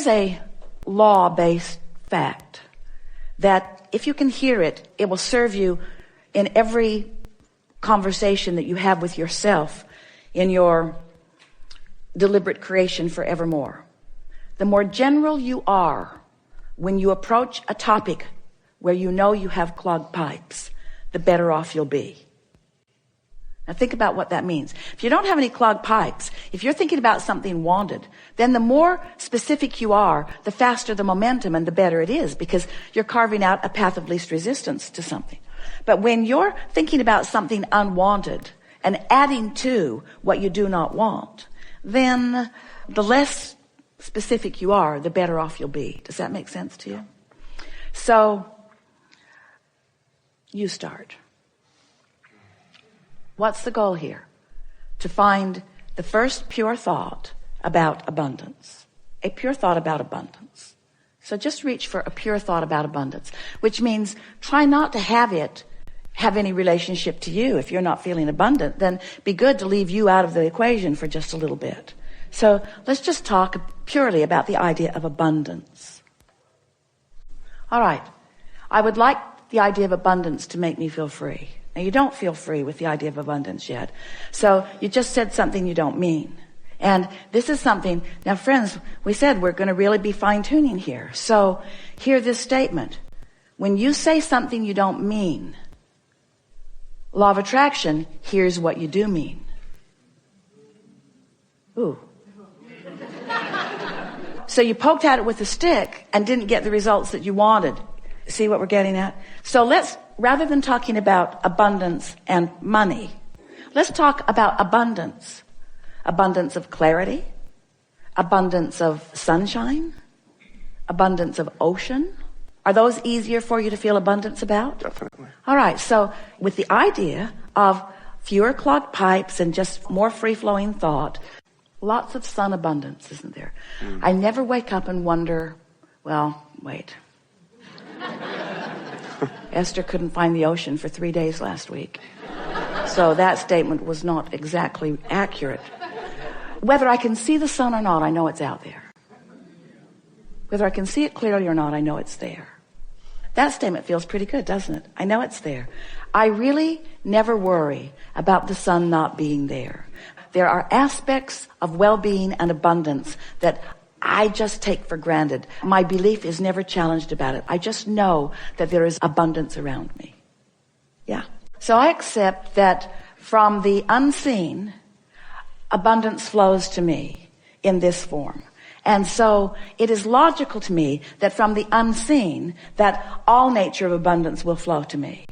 Here's a law-based fact that if you can hear it, it will serve you in every conversation that you have with yourself in your deliberate creation forevermore. The more general you are when you approach a topic where you know you have clogged pipes, the better off you'll be. Now think about what that means. If you don't have any clogged pipes, if you're thinking about something wanted, then the more specific you are, the faster the momentum and the better it is, because you're carving out a path of least resistance to something. But when you're thinking about something unwanted and adding to what you do not want, then the less specific you are, the better off you'll be. Does that make sense to you? So, you start. What's the goal here? To find the first pure thought about abundance. A pure thought about abundance. So just reach for a pure thought about abundance, which means try not to have it have any relationship to you. If you're not feeling abundant, then be good to leave you out of the equation for just a little bit. So let's just talk purely about the idea of abundance. All right. I would like the idea of abundance to make me feel free. Now, you don't feel free with the idea of abundance yet. So you just said something you don't mean. And this is something, now friends, we said we're going to really be fine-tuning here. So hear this statement. When you say something you don't mean, law of attraction, here's what you do mean. Ooh. So you poked at it with a stick and didn't get the results that you wanted. See what we're getting at? So let's, rather than talking about abundance and money, let's talk about abundance. Abundance of clarity, abundance of sunshine, abundance of ocean. Are those easier for you to feel abundance about? Definitely. All right. So with the idea of fewer clogged pipes and just more free-flowing thought, lots of sun abundance, isn't there? I never wake up and wonder, well, wait. Esther couldn't find the ocean for 3 days last week. So that statement was not exactly accurate. Whether I can see the sun or not, I know it's out there. Whether I can see it clearly or not, I know it's there. That statement feels pretty good, doesn't it? I know it's there. I really never worry about the sun not being there. There are aspects of well-being and abundance that I just take for granted. My belief is never challenged about it. I just know that there is abundance around me. Yeah. So I accept that from the unseen, abundance flows to me in this form. And so it is logical to me that from the unseen, that all nature of abundance will flow to me.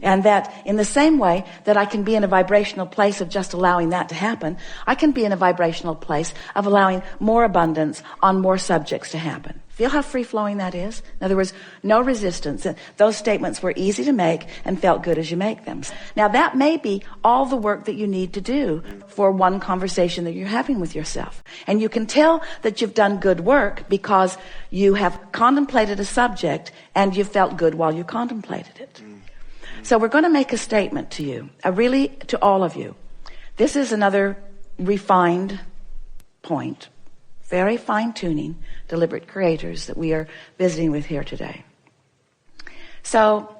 And that in the same way that I can be in a vibrational place of just allowing that to happen, I can be in a vibrational place of allowing more abundance on more subjects to happen. Feel how free-flowing that is? In other words, no resistance. Those statements were easy to make and felt good as you make them. Now that may be all the work that you need to do for one conversation that you're having with yourself. And you can tell that you've done good work because you have contemplated a subject and you felt good while you contemplated it. So we're going to make a statement to you, really to all of you. This is another refined point, very fine-tuning, deliberate creators that we are visiting with here today. So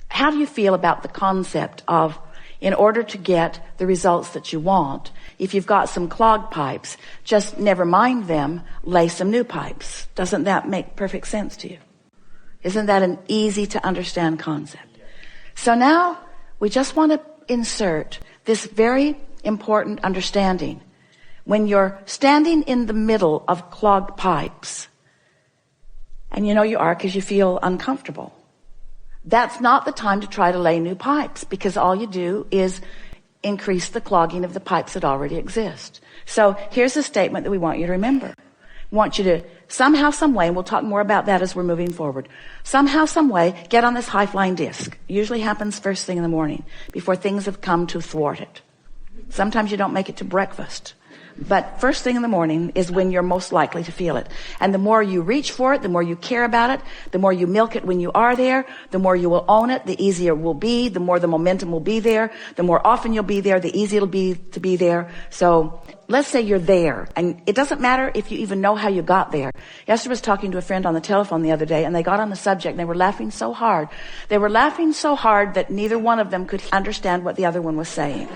how do you feel about the concept of, in order to get the results that you want, if you've got some clogged pipes, just never mind them, lay some new pipes? Doesn't that make perfect sense to you? Isn't that an easy to understand concept? So now we just want to insert this very important understanding. When you're standing in the middle of clogged pipes, and you know you are because you feel uncomfortable, that's not the time to try to lay new pipes, because all you do is increase the clogging of the pipes that already exist. So here's a statement that we want you to remember. We want you to somehow, some way, and we'll talk more about that as we're moving forward, somehow, some way, get on this high-flying disc. It usually happens first thing in the morning, before things have come to thwart it. Sometimes you don't make it to breakfast, But first thing in the morning is when you're most likely to feel it. And the more you reach for it, the more you care about it, the more you milk it when you are there, the more you will own it, the easier it will be, the more the momentum will be there, the more often you'll be there, the easier it'll be to be there. So let's say you're there, and it doesn't matter if you even know how you got there. Esther was talking to a friend on the telephone the other day, and they got on the subject, and they were laughing so hard. They were laughing so hard that neither one of them could understand what the other one was saying.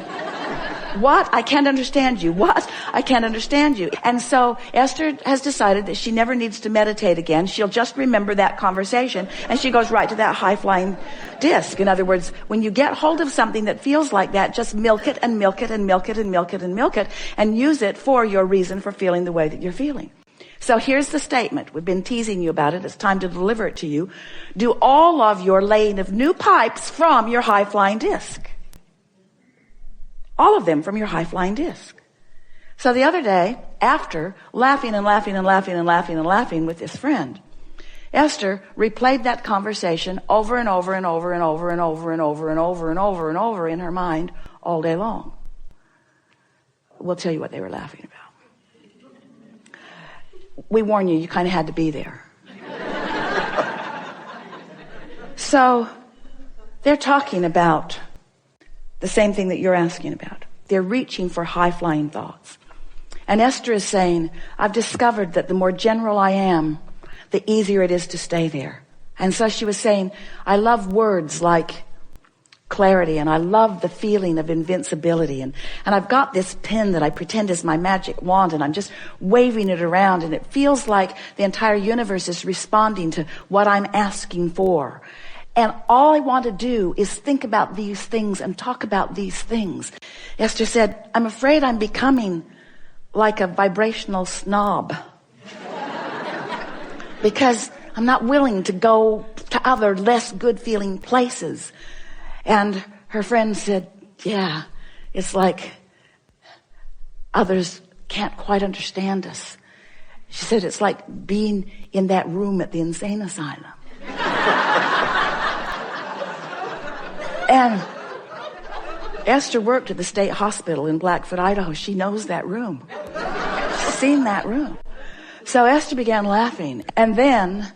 What? I can't understand you. What? I can't understand you. And so Esther has decided that she never needs to meditate again. She'll just remember that conversation, and she goes right to that high-flying disc. In other words, when you get hold of something that feels like that, just milk it and milk it and milk it and milk it and milk it and use it for your reason for feeling the way that you're feeling. So here's the statement. We've been teasing you about it. It's time to deliver it to you. Do all of your laying of new pipes from your high-flying disc. All of them from your high-flying disc. So the other day, after laughing and laughing and laughing and laughing and laughing with this friend, Esther replayed that conversation over and over and over and over and over and over and over and over and over in her mind all day long. We'll tell you what they were laughing about. We warn you, you kind of had to be there. So they're talking about the same thing that you're asking about. They're reaching for high-flying thoughts. And Esther is saying, I've discovered that the more general I am, the easier it is to stay there. And so she was saying, I love words like clarity, and I love the feeling of invincibility. And I've got this pen that I pretend is my magic wand, and I'm just waving it around, and it feels like the entire universe is responding to what I'm asking for. And all I want to do is think about these things and talk about these things. Esther said, I'm afraid I'm becoming like a vibrational snob. Because I'm not willing to go to other less good feeling places. And her friend said, yeah, it's like others can't quite understand us. She said, it's like being in that room at the insane asylum. And Esther worked at the state hospital in Blackfoot, Idaho. She knows that room. She's seen that room. So Esther began laughing. And then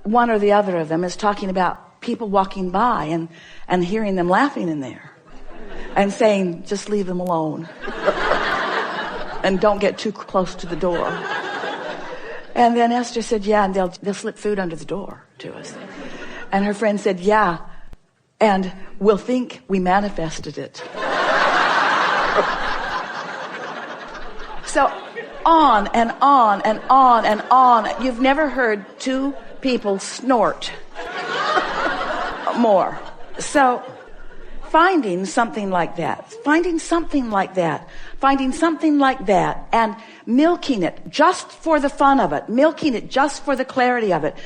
one or the other of them is talking about people walking by and hearing them laughing in there and saying, just leave them alone. And don't get too close to the door. And then Esther said, yeah, and they'll slip food under the door to us. And her friend said, yeah, and we'll think we manifested it. So on and on and on and on. You've never heard two people snort more. So finding something like that, and milking it just for the fun of it, milking it just for the clarity of it,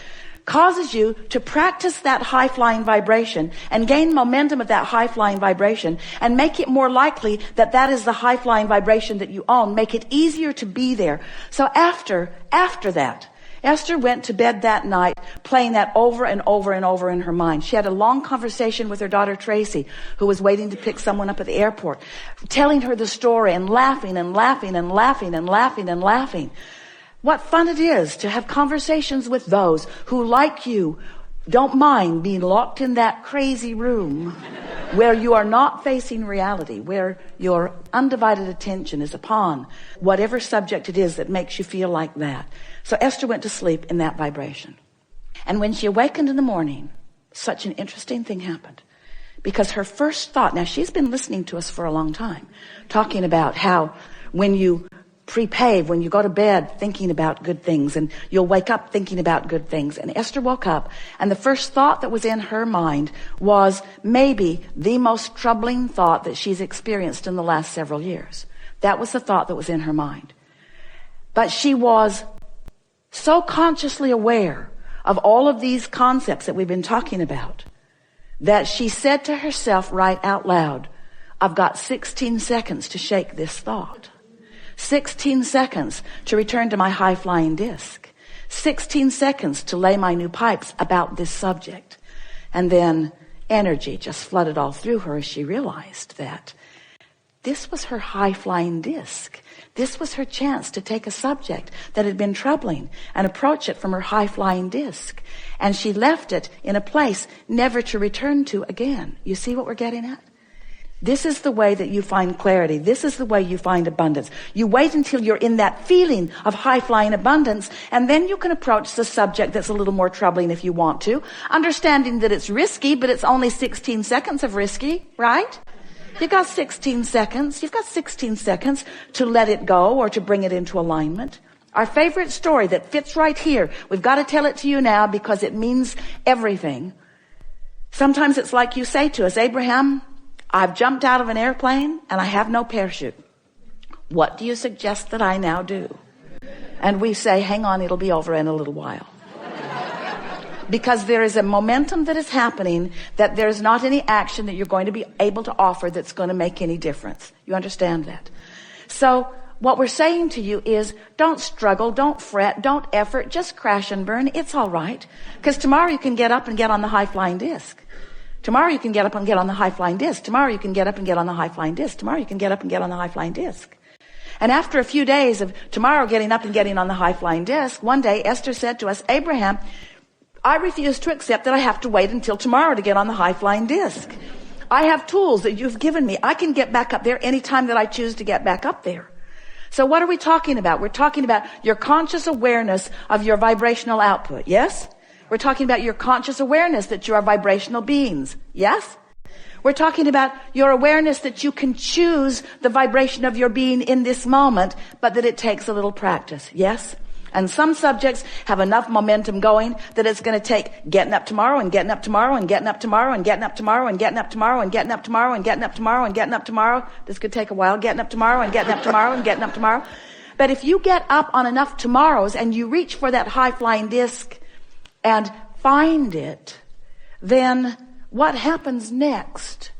causes you to practice that high-flying vibration and gain momentum of that high-flying vibration and make it more likely that that is the high-flying vibration that you own. Make it easier to be there. So after that, Esther went to bed that night playing that over and over and over in her mind. She had a long conversation with her daughter Tracy, who was waiting to pick someone up at the airport, telling her the story and laughing and laughing and laughing and laughing and laughing. What fun it is to have conversations with those who, like you, don't mind being locked in that crazy room where you are not facing reality, where your undivided attention is upon whatever subject it is that makes you feel like that. So Esther went to sleep in that vibration. And when she awakened in the morning, such an interesting thing happened. Because her first thought, now she's been listening to us for a long time, talking about how when you prepave, when you go to bed thinking about good things, and you'll wake up thinking about good things. And Esther woke up, and the first thought that was in her mind was maybe the most troubling thought that she's experienced in the last several years. That was the thought that was in her mind. But she was so consciously aware of all of these concepts that we've been talking about that she said to herself right out loud, I've got 16 seconds to shake this thought. 16 seconds to return to my high-flying disc. 16 seconds to lay my new pipes about this subject. And then energy just flooded all through her as she realized that This was her high-flying disc. This was her chance to take a subject that had been troubling and approach it from her high-flying disc. And she left it in a place never to return to again. You see what we're getting at? This is the way that you find clarity. This is the way you find abundance. You wait until you're in that feeling of high-flying abundance, and then you can approach the subject that's a little more troubling if you want to, understanding that it's risky, but it's only 16 seconds of risky, right? You've got 16 seconds. You've got 16 seconds to let it go or to bring it into alignment. Our favorite story that fits right here. We've got to tell it to you now because it means everything. Sometimes it's like you say to us, Abraham, I've jumped out of an airplane and I have no parachute. What do you suggest that I now do? And we say, hang on, it'll be over in a little while. Because there is a momentum that is happening that there's not any action that you're going to be able to offer that's going to make any difference. You understand that? So what we're saying to you is don't struggle, don't fret, don't effort, just crash and burn. It's all right. Because tomorrow you can get up and get on the high-flying disc. Tomorrow you can get up and get on the high-flying disc. Tomorrow you can get up and get on the high-flying disc. Tomorrow you can get up and get on the high-flying disc. And after a few days of tomorrow getting up and getting on the high-flying disc, one day Esther said to us, Abraham, I refuse to accept that I have to wait until tomorrow to get on the high-flying disc. I have tools that you've given me. I can get back up there anytime that I choose to get back up there. So what are we talking about? We're talking about your conscious awareness of your vibrational output. Yes? We're talking about your conscious awareness that you are vibrational beings. Yes? We're talking about your awareness that you can choose the vibration of your being in this moment, but that it takes a little practice. Yes? And some subjects have enough momentum going that it's going to take getting up tomorrow and getting up tomorrow and getting up tomorrow and getting up tomorrow and getting up tomorrow and getting up tomorrow and getting up tomorrow and getting up tomorrow. This could take a while. Getting up tomorrow and getting up tomorrow and getting up tomorrow. But if you get up on enough tomorrows and you reach for that high-flying disc and find it, then what happens next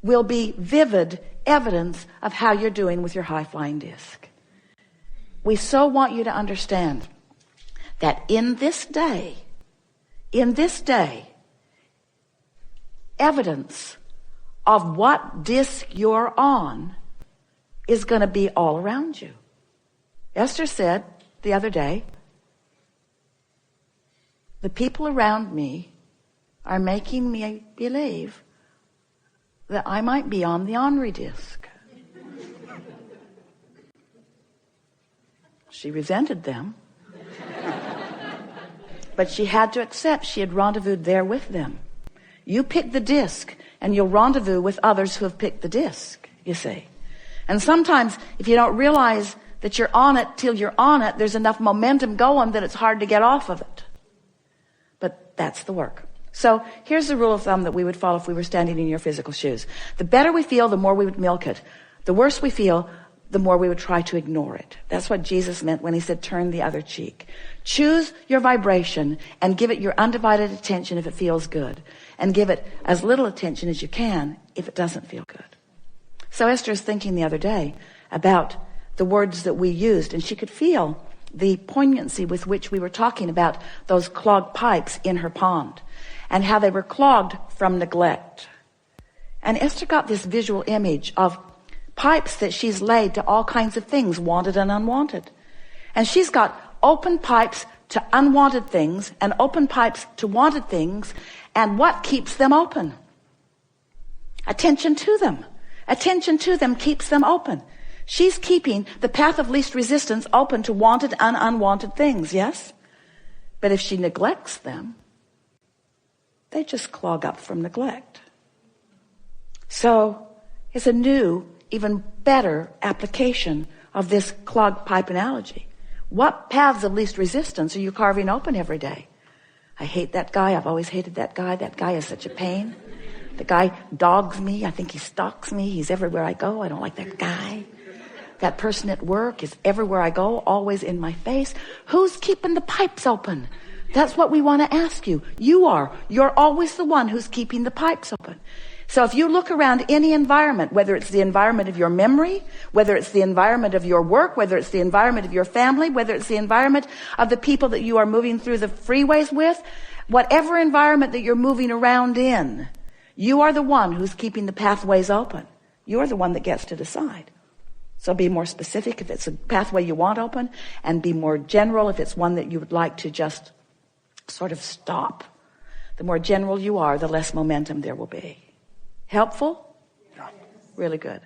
will be vivid evidence of how you're doing with your high-flying disc. We so want you to understand that in this day, evidence of what disc you're on is going to be all around you. Esther said the other day, the people around me are making me believe that I might be on the ornery disc. She resented them, but she had to accept she had rendezvoused there with them. You pick the disc and you'll rendezvous with others who have picked the disc, you see. And sometimes if you don't realize that you're on it till you're on it, there's enough momentum going that it's hard to get off of it. But that's the work. So here's the rule of thumb that we would follow if we were standing in your physical shoes. The better we feel, the more we would milk it. The worse we feel, the more we would try to ignore it. That's what Jesus meant when he said, turn the other cheek. Choose your vibration and give it your undivided attention if it feels good. And give it as little attention as you can if it doesn't feel good. So Esther was thinking the other day about the words that we used, and she could feel the poignancy with which we were talking about those clogged pipes in her pond and how they were clogged from neglect. And Esther got this visual image of pipes that she's laid to all kinds of things, wanted and unwanted. And she's got open pipes to unwanted things and open pipes to wanted things. And what keeps them open? Attention to them. Attention to them keeps them open. She's keeping the path of least resistance open to wanted and unwanted things, yes? But if she neglects them, they just clog up from neglect. So it's a new, even better application of this clogged pipe analogy. What paths of least resistance are you carving open every day? I hate that guy. I've always hated that guy. That guy is such a pain. The guy dogs me. I think he stalks me. He's everywhere I go. I don't like that guy. That person at work is everywhere I go, always in my face. Who's keeping the pipes open? That's what we want to ask you. You are. You're always the one who's keeping the pipes open. So if you look around any environment, whether it's the environment of your memory, whether it's the environment of your work, whether it's the environment of your family, whether it's the environment of the people that you are moving through the freeways with, whatever environment that you're moving around in, you are the one who's keeping the pathways open. You're the one that gets to decide. So be more specific if it's a pathway you want open, and be more general if it's one that you would like to just sort of stop. The more general you are, the less momentum there will be. Helpful? Really good.